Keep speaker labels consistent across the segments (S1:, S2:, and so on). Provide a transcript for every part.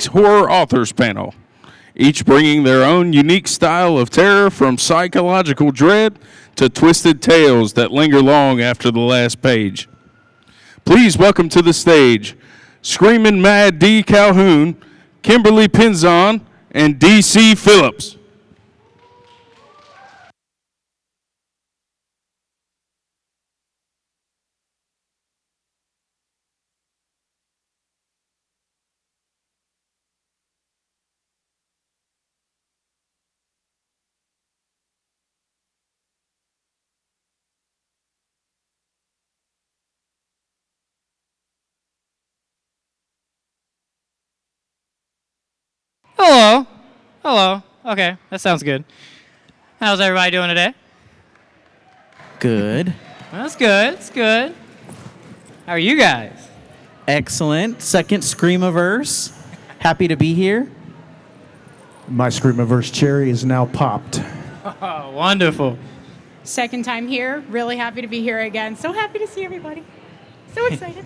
S1: week's Horror Authors Panel, each bringing their own unique style of terror from psychological dread to twisted tales that linger long after the last page. Please welcome to the stage Screaming Mad Dee Calhoun, Kim Pinzon, and DC Phillips.
S2: Hello. Hello. Okay, that sounds good. How's everybody doing today?
S3: Good.
S2: That's good. It's good. How are you guys?
S3: Excellent. Second Screamiverse. Happy to be here.
S4: My Screamiverse cherry is now popped.
S2: Oh, wonderful.
S5: Second time here. Really happy to be here again. So happy to see everybody. So excited.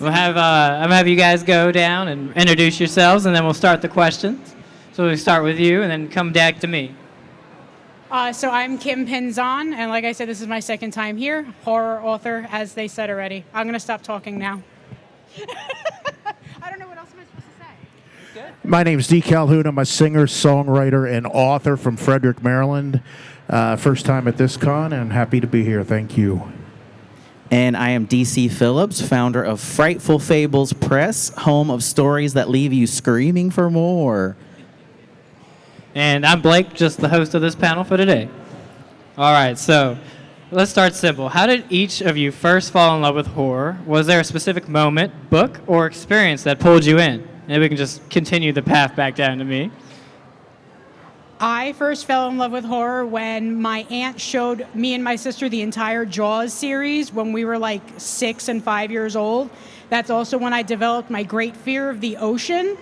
S2: I'm gonna have you guys go down and introduce yourselves, and then we'll start the questions. So we'll start with you, and then come back to me.
S5: So I'm Kim Pinzon, and like I said, this is my second time here. Horror author, as they said already. I'm going to stop talking now. I don't know what else am I supposed to say.
S2: Good.
S4: My name's Dee Calhoun. I'm a singer, songwriter, and author from Frederick, Maryland. First time at this con, and happy to be here. Thank you.
S3: And I am DC Phillips, founder of Frightful Fables Press, home of stories that leave you screaming for more.
S2: And I'm Blake, just the host of this panel for today. All right, so let's start simple. How did each of you first fall in love with horror? Was there a specific moment, book, or experience that pulled you in? Maybe we can just continue the path back down to me.
S5: I first fell in love with horror when my aunt showed me and my sister the entire Jaws series when we were like 6 and 5 years old. That's also when I developed my great fear of the ocean.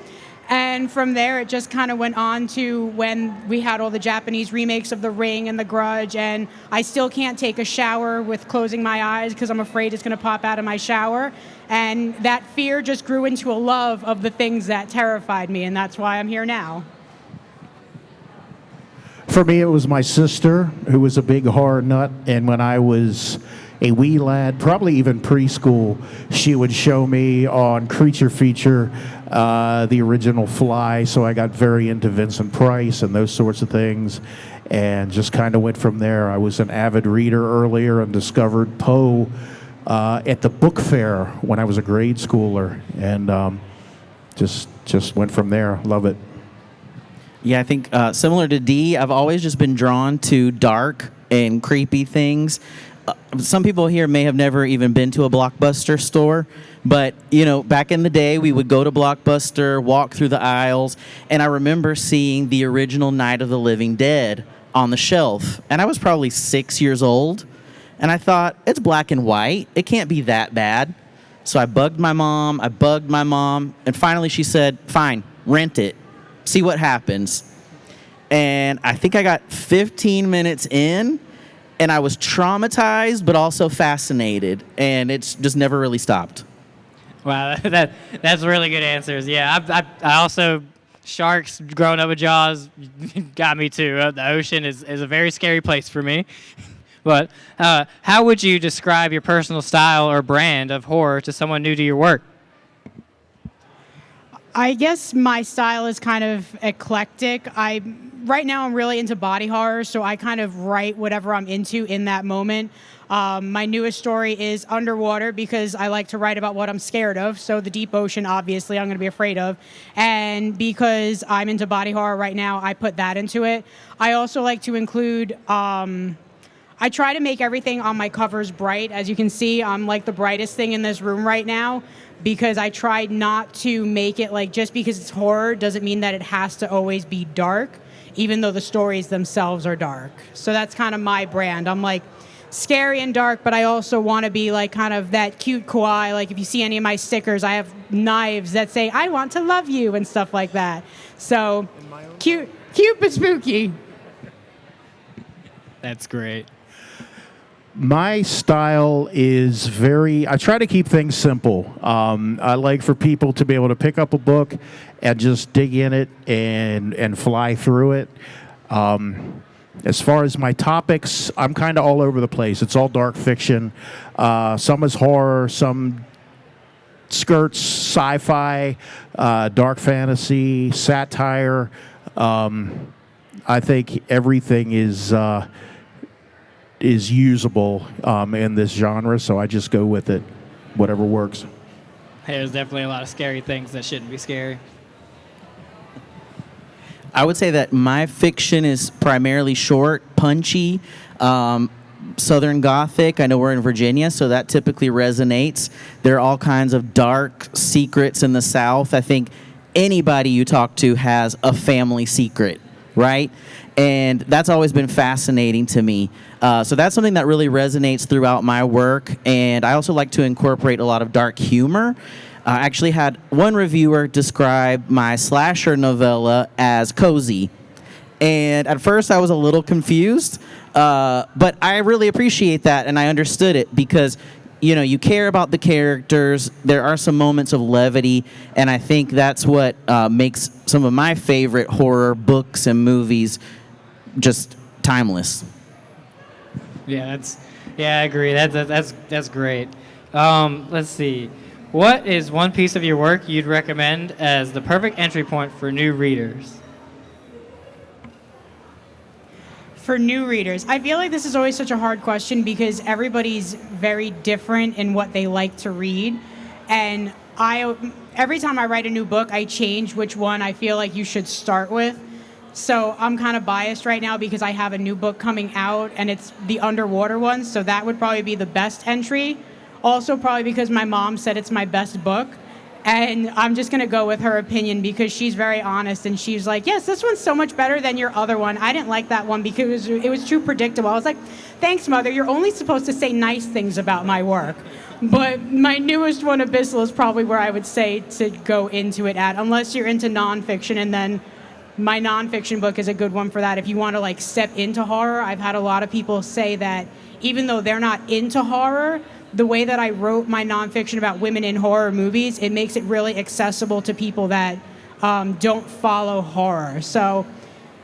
S5: And from there, it just kind of went on to when we had all the Japanese remakes of The Ring and The Grudge, and I still can't take a shower with closing my eyes because I'm afraid it's going to pop out of my shower. And that fear just grew into a love of the things that terrified me, and that's why I'm here now.
S4: For me, it was my sister, who was a big horror nut, and when I was a wee lad, probably even preschool, she would show me on Creature Feature the original Fly, so I got very into Vincent Price and those sorts of things, and just kind of went from there. I was an avid reader earlier and discovered Poe at the book fair when I was a grade schooler, and just went from there. Love it.
S3: Yeah, I think similar to Dee, I've always just been drawn to dark and creepy things. Some people here may have never even been to a Blockbuster store, but, you know, back in the day, we would go to Blockbuster, walk through the aisles, and I remember seeing the original Night of the Living Dead on the shelf, and I was probably 6 years old, and I thought, it's black and white. It can't be that bad. So I bugged my mom, and finally she said, fine, rent it. See what happens. And I think I got 15 minutes in, and I was traumatized, but also fascinated, and it's just never really stopped.
S2: Wow, that's really good answers. Yeah, I also, sharks, growing up with Jaws, got me too. The ocean is a very scary place for me. But how would you describe your personal style or brand of horror to someone new to your work?
S5: I guess my style is kind of eclectic. Right now I'm really into body horror, so I kind of write whatever I'm into in that moment. My newest story is underwater because I like to write about what I'm scared of. So the deep ocean, obviously, I'm going to be afraid of. And because I'm into body horror right now, I put that into it. I also like to include... I try to make everything on my covers bright. As you can see, I'm like the brightest thing in this room right now because I tried not to make it like just because it's horror doesn't mean that it has to always be dark, even though the stories themselves are dark. So that's kind of my brand. I'm like scary and dark, but I also want to be like kind of that cute kawaii. Like if you see any of my stickers, I have knives that say, I want to love you and stuff like that. So cute but spooky.
S2: That's great.
S4: My style is I try to keep things simple. I like for people to be able to pick up a book and just dig in it and fly through it. As far as my topics, I'm kind of all over the place. It's all dark fiction. Some is horror, some skirts sci-fi, dark fantasy, satire. I think everything is usable in this genre, so I just go with it, whatever works.
S2: There's definitely a lot of scary things that shouldn't be scary.
S3: I would say that my fiction is primarily short, punchy, Southern Gothic. I know we're in Virginia, so that typically resonates. There are all kinds of dark secrets in the South. I think anybody you talk to has a family secret, right? And that's always been fascinating to me. So that's something that really resonates throughout my work. And I also like to incorporate a lot of dark humor. I actually had one reviewer describe my slasher novella as cozy. And at first I was a little confused, but I really appreciate that, and I understood it because, you care about the characters. There are some moments of levity, and I think that's what makes some of my favorite horror books and movies just timeless.
S2: Yeah, I agree. That's great. Let's see. What is one piece of your work you'd recommend as the perfect entry point for new readers?
S5: For new readers, I feel like this is always such a hard question because everybody's very different in what they like to read. And every time I write a new book, I change which one I feel like you should start with. So I'm kind of biased right now because I have a new book coming out and it's the underwater one. So that would probably be the best entry. Also probably because my mom said it's my best book. And I'm just going to go with her opinion because she's very honest. And she's like, yes, this one's so much better than your other one. I didn't like that one because it was too predictable. I was like, thanks, Mother. You're only supposed to say nice things about my work. But my newest one, Abyssal, is probably where I would say to go into it at, unless you're into nonfiction. And then my nonfiction book is a good one for that. If you want to step into horror, I've had a lot of people say that even though they're not into horror, the way that I wrote my nonfiction about women in horror movies, it makes it really accessible to people that don't follow horror. So,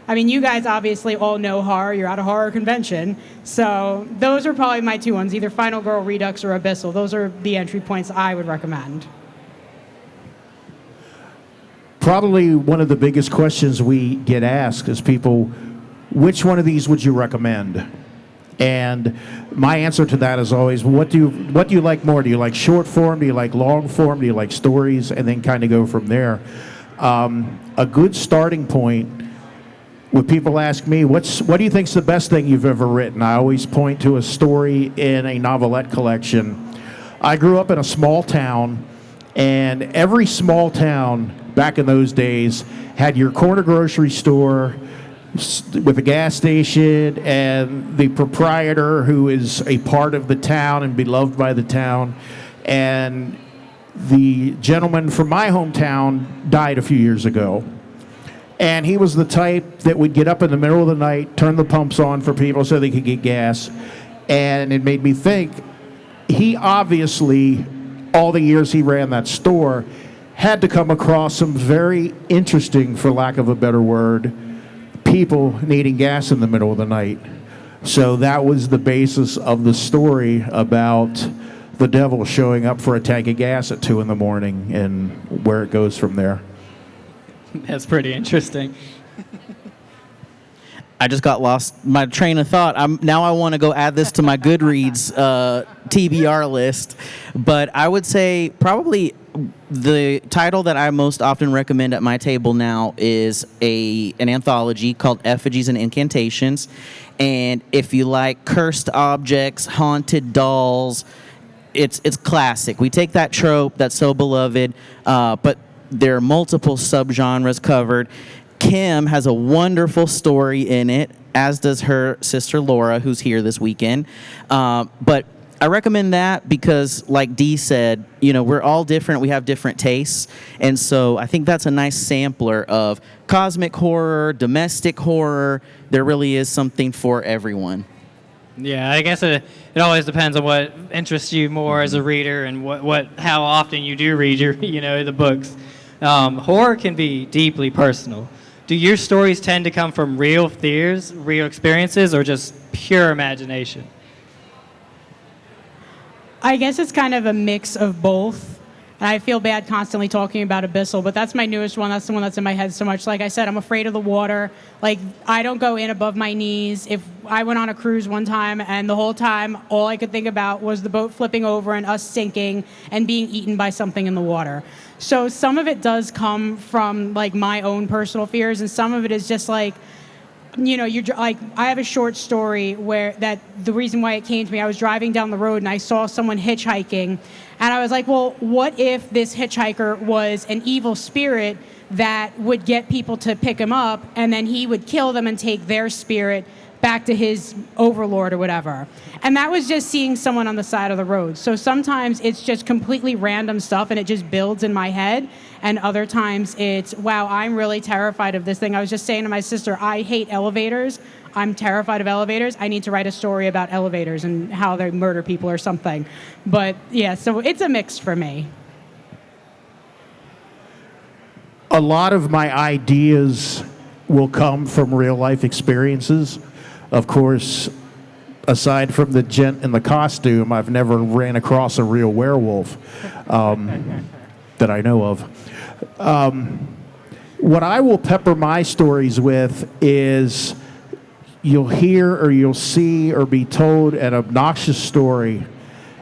S5: you guys obviously all know horror. You're at a horror convention. So those are probably my two ones, either Final Girl, Redux, or Abyssal. Those are the entry points I would recommend.
S4: Probably one of the biggest questions we get asked is people, which one of these would you recommend? And my answer to that is always, what do you like more? Do you like short form? Do you like long form? Do you like stories? And then kind of go from there. A good starting point, when people ask me, what do you think's the best thing you've ever written? I always point to a story in a novelette collection. I grew up in a small town, and every small town back in those days had your corner grocery store with a gas station and the proprietor who is a part of the town and beloved by the town. And the gentleman from my hometown died a few years ago. And he was the type that would get up in the middle of the night, turn the pumps on for people so they could get gas. And it made me think, he obviously, all the years he ran that store, had to come across some very interesting, for lack of a better word, people needing gas in the middle of the night. So that was the basis of the story about the devil showing up for a tank of gas at 2 a.m. and where it goes from there.
S2: That's pretty interesting.
S3: I just got lost my train of thought. Now I want to go add this to my Goodreads TBR list. But I would say probably the title that I most often recommend at my table now is an anthology called Effigies and Incantations. And if you like cursed objects, haunted dolls, it's classic. We take that trope that's so beloved, but there are multiple subgenres covered. Kim has a wonderful story in it, as does her sister Laura, who's here this weekend. But I recommend that because, like Dee said, we're all different. We have different tastes. And so I think that's a nice sampler of cosmic horror, domestic horror. There really is something for everyone.
S2: Yeah, I guess it always depends on what interests you more as a reader and how often you do read your the books. Horror can be deeply personal. Do your stories tend to come from real fears, real experiences, or just pure imagination?
S5: I guess it's kind of a mix of both. And I feel bad constantly talking about Abyssal, but that's my newest one. That's the one that's in my head so much. Like I said, I'm afraid of the water. Like, I don't go in above my knees. If I went on a cruise one time, and the whole time, all I could think about was the boat flipping over and us sinking and being eaten by something in the water. So some of it does come from, like, my own personal fears, and some of it is just like, you're like, I have a short story where the reason why it came to me, I was driving down the road and I saw someone hitchhiking, and I was like, well, what if this hitchhiker was an evil spirit that would get people to pick him up, and then he would kill them and take their spirit back to his overlord or whatever. And that was just seeing someone on the side of the road. So sometimes it's just completely random stuff and it just builds in my head. And other times it's, wow, I'm really terrified of this thing. I was just saying to my sister, I hate elevators. I'm terrified of elevators. I need to write a story about elevators and how they murder people or something. But yeah, so it's a mix for me.
S4: A lot of my ideas will come from real life experiences. Of course, aside from the gent in the costume, I've never ran across a real werewolf that I know of. What I will pepper my stories with is you'll hear or you'll see or be told an obnoxious story,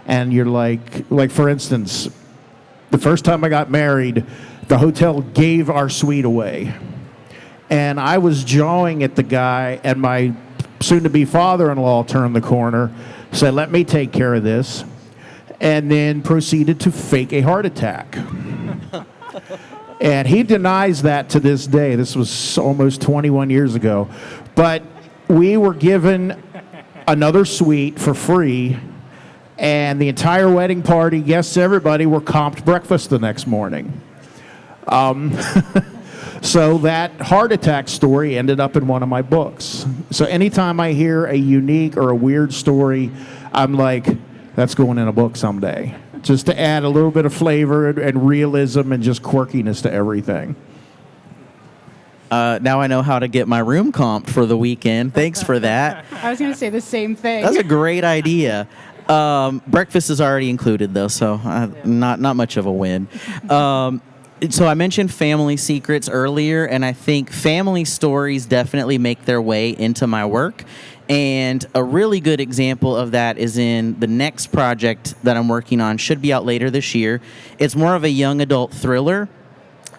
S4: and you're like for instance, the first time I got married, the hotel gave our suite away. And I was jawing at the guy, and my soon-to-be father-in-law turned the corner, said, "Let me take care of this," and then proceeded to fake a heart attack. And he denies that to this day. This was almost 21 years ago. But we were given another suite for free, and the entire wedding party, guests, everybody, were comped breakfast the next morning. So that heart attack story ended up in one of my books. So anytime I hear a unique or a weird story, I'm like, that's going in a book someday. Just to add a little bit of flavor and realism and just quirkiness to everything.
S3: Now I know how to get my room comped for the weekend. Thanks for that.
S5: I was going to say the same thing.
S3: That's a great idea. Breakfast is already included, though, so not much of a win. So I mentioned family secrets earlier, and I think family stories definitely make their way into my work. And a really good example of that is in the next project that I'm working on. Should be out later this year. It's more of a young adult thriller.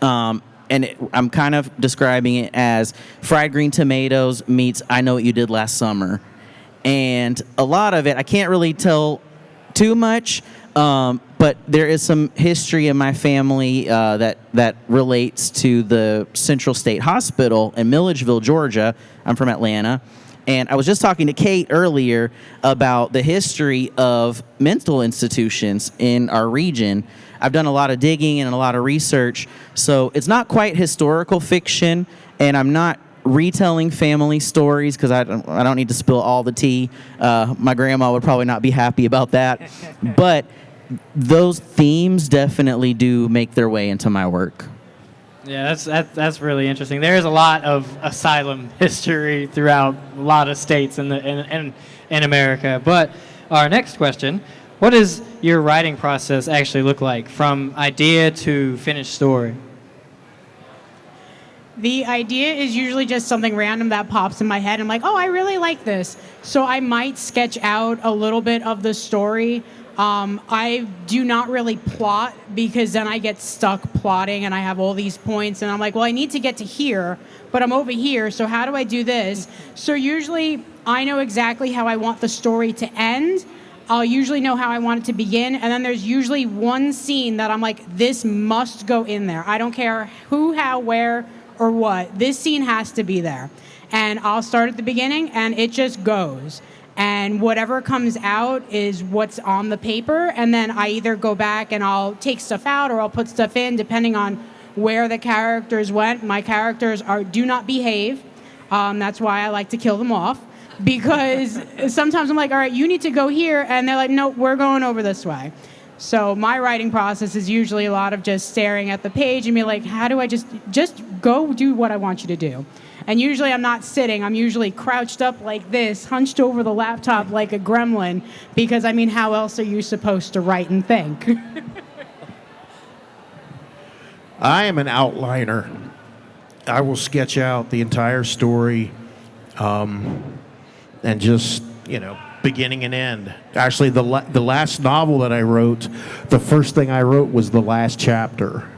S3: I'm kind of describing it as Fried Green Tomatoes meets I Know What You Did Last Summer. And a lot of it, I can't really tell too much, but there is some history in my family that relates to the Central State Hospital in Milledgeville, Georgia. I'm from Atlanta. And I was just talking to Kate earlier about the history of mental institutions in our region. I've done a lot of digging and a lot of research, so it's not quite historical fiction, and I'm not retelling family stories because I don't need to spill all the tea. My grandma would probably not be happy about that. But those themes definitely do make their way into my work.
S2: Yeah, that's really interesting. There is a lot of asylum history throughout a lot of states in America. But our next question, what does your writing process actually look like from idea to finished story?
S5: The idea is usually just something random that pops in my head. I'm like, oh, I really like this. So I might sketch out a little bit of the story. I do not really plot because then I get stuck plotting and I have all these points and I'm like, well, I need to get to here, but I'm over here. So how do I do this? So usually I know exactly how I want the story to end. I'll usually know how I want it to begin. And then there's usually one scene that I'm like, this must go in there. I don't care who, how, where, or what. This scene has to be there. And I'll start at the beginning and it just goes. And whatever comes out is what's on the paper. And then I either go back and I'll take stuff out or I'll put stuff in depending on where the characters went. My characters do not behave. That's why I like to kill them off. because sometimes I'm like, all right, you need to go here, and they're like, no, we're going over this way. So my writing process is usually a lot of just staring at the page and be like, how do I just go do what I want you to do? And usually I'm not sitting. I'm usually crouched up like this, hunched over the laptop like a gremlin, because, I mean, how else are you supposed to write and think?
S4: I am an outliner. I will sketch out the entire story and just, beginning and end. Actually, the last novel that I wrote, the first thing I wrote was the last chapter.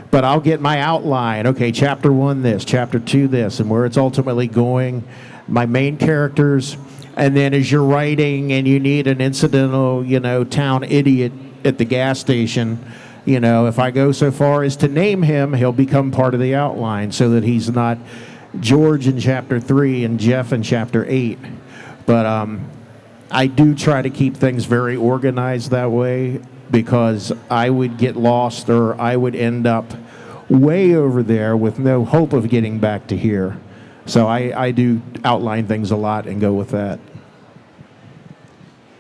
S4: But I'll get my outline. Okay, chapter 1 this, chapter 2 this, and where it's ultimately going, my main characters. And then as you're writing and you need an incidental, town idiot at the gas station, if I go so far as to name him, he'll become part of the outline so that he's not George in chapter 3 and Jeff in chapter 8. But I do try to keep things very organized that way, because I would get lost, or I would end up way over there with no hope of getting back to here. So I do outline things a lot and go with that.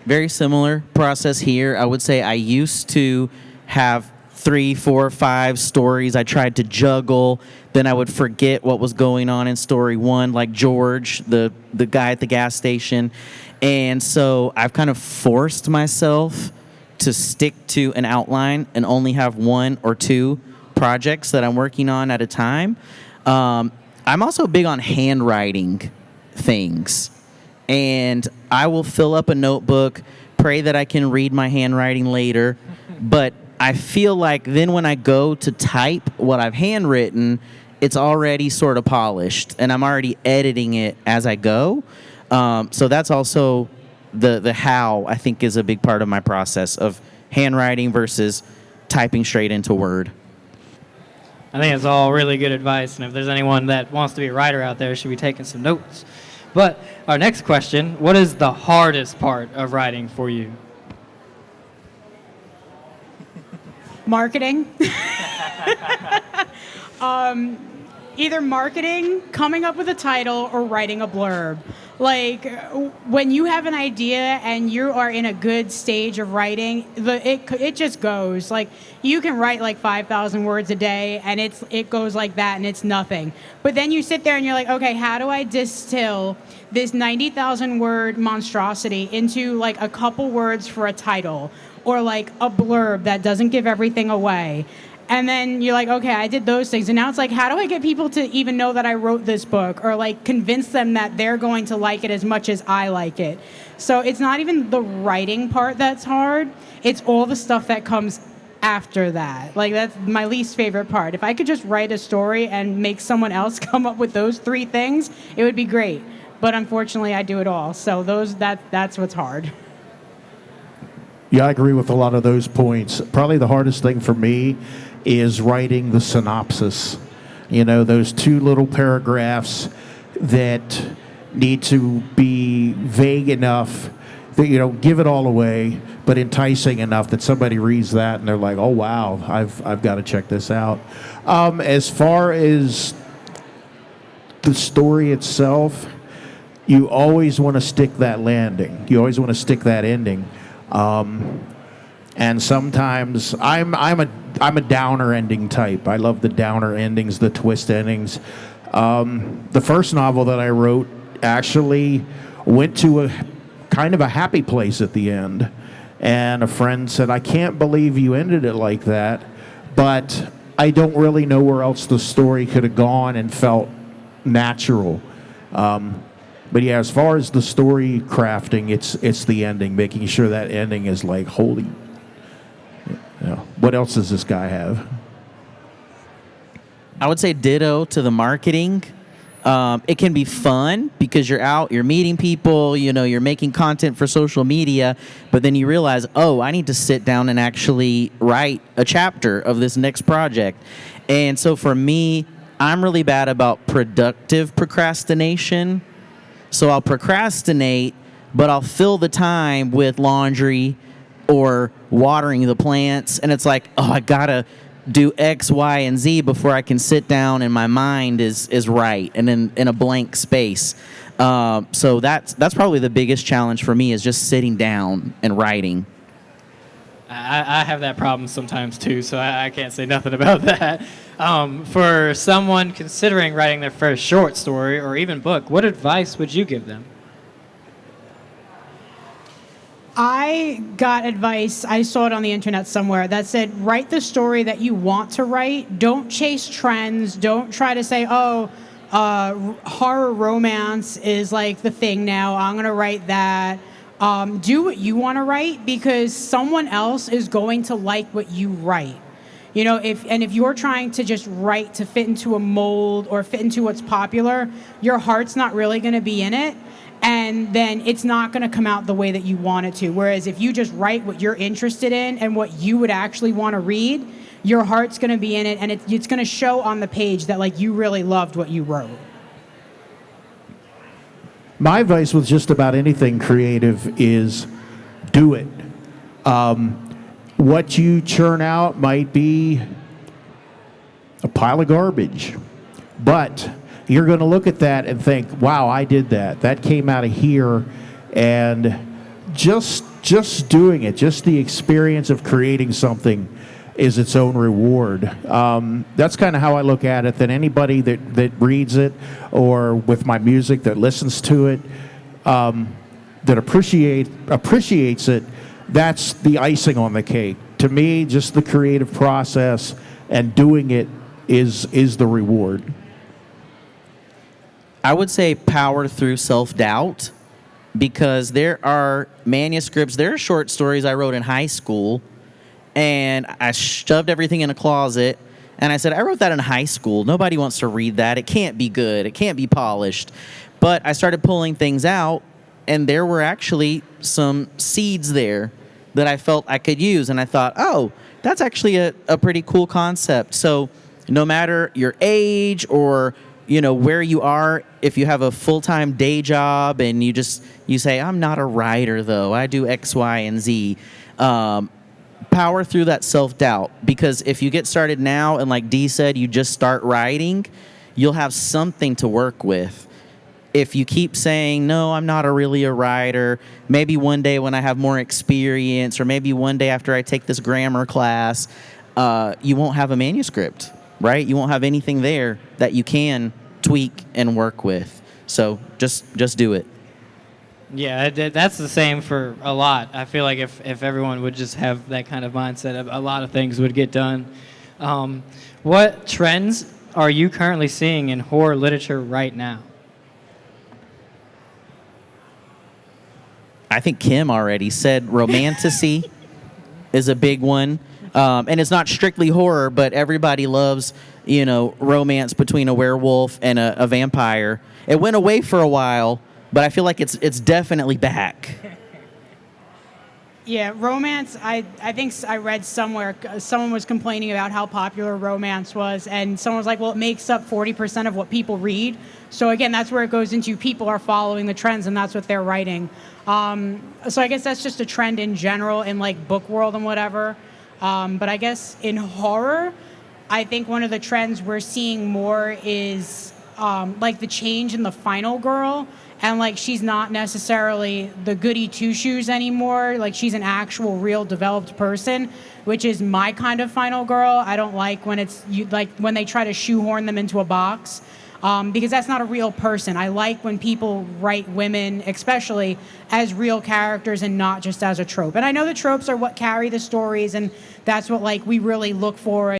S3: Very similar process here. I would say I used to have 3, 4, 5 stories I tried to juggle. Then I would forget what was going on in story 1, like George, the guy at the gas station. And so I've kind of forced myself to stick to an outline and only have 1 or 2 projects that I'm working on at a time. I'm also big on handwriting things. And I will fill up a notebook, pray that I can read my handwriting later, but I feel like then when I go to type what I've handwritten, it's already sort of polished, and I'm already editing it as I go. So that's also the how, I think, is a big part of my process of handwriting versus typing straight into Word.
S2: I think it's all really good advice, and if there's anyone that wants to be a writer out there, should be taking some notes. But our next question, what is the hardest part of writing for you?
S5: Marketing. Either marketing, coming up with a title, or writing a blurb. Like, when you have an idea and you are in a good stage of writing, it just goes. Like, you can write like 5,000 words a day, and it goes like that, and it's nothing. But then you sit there and you're like, okay, how do I distill this 90,000 word monstrosity into like a couple words for a title, or like a blurb that doesn't give everything away? And then you're like, okay, I did those things. And now it's like, how do I get people to even know that I wrote this book, or like convince them that they're going to like it as much as I like it? So it's not even the writing part that's hard. It's all the stuff that comes after that. Like, that's my least favorite part. If I could just write a story and make someone else come up with those 3 things, it would be great. But unfortunately, I do it all. So that's what's hard.
S4: Yeah, I agree with a lot of those points. Probably the hardest thing for me is writing the synopsis. Those 2 little paragraphs that need to be vague enough that you don't give it all away, but enticing enough that somebody reads that and they're like, oh, wow, I've got to check this out. As far as the story itself, you always want to stick that landing. You always want to stick that ending. And sometimes I'm a downer ending type. I love the downer endings, the twist endings. The first novel that I wrote actually went to a kind of a happy place at the end. And a friend said, I can't believe you ended it like that, but I don't really know where else the story could have gone and felt natural. But yeah, as far as the story crafting, it's the ending, making sure that ending is like, holy, what else does this guy have?
S3: I would say ditto to the marketing. It can be fun because you're out, you're meeting people, you're making content for social media, but then you realize, oh, I need to sit down and actually write a chapter of this next project. And so for me, I'm really bad about productive procrastination. So I'll procrastinate, but I'll fill the time with laundry or watering the plants. And it's like, oh, I gotta do X, Y, and Z before I can sit down and my mind is right and in a blank space. So that's probably the biggest challenge for me is just sitting down and writing.
S2: I have that problem sometimes too, so I can't say nothing about that. For someone considering writing their first short story or even book, what advice would you give them?
S5: I got advice, I saw it on the internet somewhere, that said, write the story that you want to write. Don't chase trends. Don't try to say, horror romance is like the thing now. I'm going to write that. Do what you want to write, because someone else is going to like what you write. You know, if you're trying to just write to fit into a mold or fit into what's popular, your heart's not really going to be in it. And then it's not going to come out the way that you want it to. Whereas if you just write what you're interested in and what you would actually want to read, your heart's going to be in it, and it's going to show on the page that like you really loved what you wrote.
S4: My advice with just about anything creative is do it. What you churn out might be a pile of garbage, but you're going to look at that and think, wow, I did that. That came out of here. And just doing it, just the experience of creating something is its own reward. That's kind of how I look at it, that anybody that reads it, or with my music that listens to it, that appreciates it, that's the icing on the cake. To me, just the creative process and doing it is the reward.
S3: I would say power through self-doubt, because there are manuscripts, there are short stories I wrote in high school, and I shoved everything in a closet, and I said, I wrote that in high school. Nobody wants to read that. It can't be good. It can't be polished. But I started pulling things out, and there were actually some seeds there that I felt I could use, and I thought, oh, that's actually a pretty cool concept. So no matter your age or where you are, if you have a full-time day job and you say, I'm not a writer though, I do X, Y, and Z, power through that self-doubt, because if you get started now and like Dee said, you just start writing, you'll have something to work with. If you keep saying, no, I'm not really a writer, maybe one day when I have more experience, or maybe one day after I take this grammar class, you won't have a manuscript. Right? You won't have anything there that you can tweak and work with. So just do it.
S2: Yeah, that's the same for a lot. I feel like if everyone would just have that kind of mindset, a lot of things would get done. What trends are you currently seeing in horror literature right now?
S3: I think Kim already said romantasy is a big one. And it's not strictly horror, but everybody loves, romance between a werewolf and a vampire. It went away for a while, but I feel like it's definitely back.
S5: Yeah, romance, I think I read somewhere, someone was complaining about how popular romance was, and someone was like, well, it makes up 40% of what people read. So again, that's where it goes into, people are following the trends, and that's what they're writing. So I guess that's just a trend in general in like book world and whatever. But I guess in horror, I think one of the trends we're seeing more is like the change in the final girl. And like she's not necessarily the goody two-shoes anymore. Like she's an actual, real, developed person, which is my kind of final girl. I don't like when when they try to shoehorn them into a box. Because that's not a real person. I like when people write women, especially, as real characters and not just as a trope. And I know the tropes are what carry the stories, and that's what we really look for